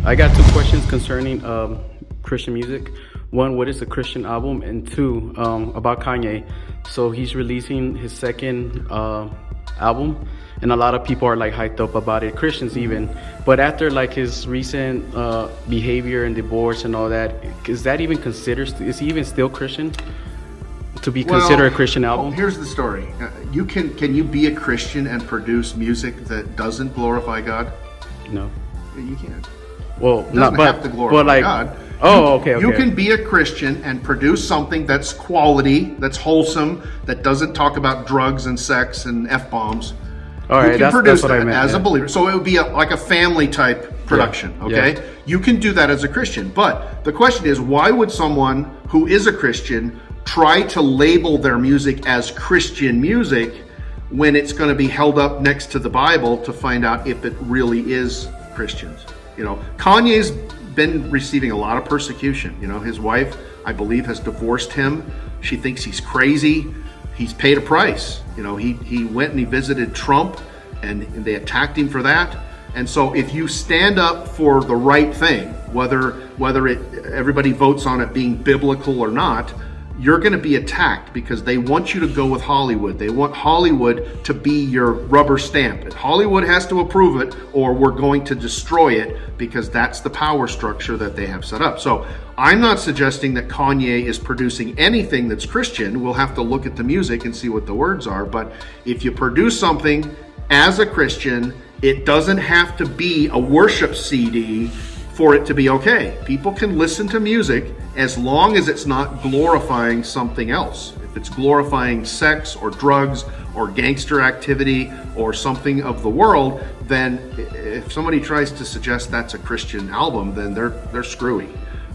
I got two questions concerning Christian music. One, what is a Christian album? And two, about Kanye. So he's releasing his second album, and a lot of people are like hyped up about it, Christians even. But after like his recent behavior and divorce and all that, is that even considered? Is he even still Christian? To be considered a Christian album? Here's the story. Can you be a Christian and produce music that doesn't glorify God? No. You can't. Well, It doesn't have to glorify God. Okay. You can be a Christian and produce something that's quality, that's wholesome, that doesn't talk about drugs and sex and F-bombs. All right, That's what I meant, as a believer. So it would be like a family type production, okay? Yeah. You can do that as a Christian. But the question is, why would someone who is a Christian try to label their music as Christian music when it's going to be held up next to the Bible to find out if it really is Christians? You know, Kanye's been receiving a lot of persecution. You know, his wife, I believe, has divorced him. She thinks he's crazy. He's paid a price. You know, he went and he visited Trump, and they attacked him for that. And so if you stand up for the right thing, whether everybody votes on it being biblical or not, you're going to be attacked because they want you to go with Hollywood. They want Hollywood to be your rubber stamp. And Hollywood has to approve it, or we're going to destroy it, because that's the power structure that they have set up. So I'm not suggesting that Kanye is producing anything that's Christian. We'll have to look at the music and see what the words are. But if you produce something as a Christian, it doesn't have to be a worship CD for it to be okay. People can listen to music as long as it's not glorifying something else. If it's glorifying sex or drugs or gangster activity or something of the world, then if somebody tries to suggest that's a Christian album, then they're screwy.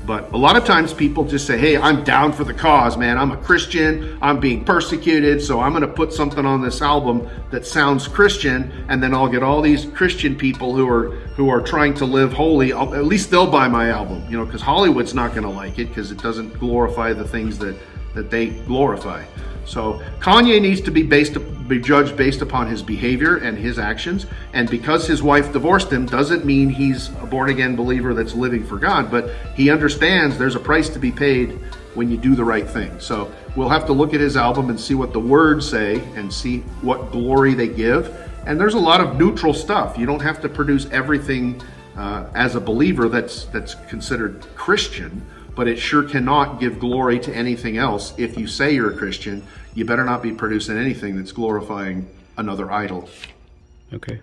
But a lot of times people just say, hey, I'm down for the cause, man. I'm a Christian. I'm being persecuted, so I'm going to put something on this album that sounds Christian, and then I'll get all these Christian people who are trying to live holy. At least they'll buy my album, you know, because Hollywood's not going to like it because it doesn't glorify the things that they glorify. So Kanye needs to be judged based upon his behavior and his actions. And because his wife divorced him doesn't mean he's a born-again believer that's living for God, but he understands there's a price to be paid when you do the right thing. So we'll have to look at his album and see what the words say and see what glory they give. And there's a lot of neutral stuff. You don't have to produce everything as a believer that's considered Christian, but it sure cannot give glory to anything else. If you say you're a Christian, you better not be producing anything that's glorifying another idol. Okay.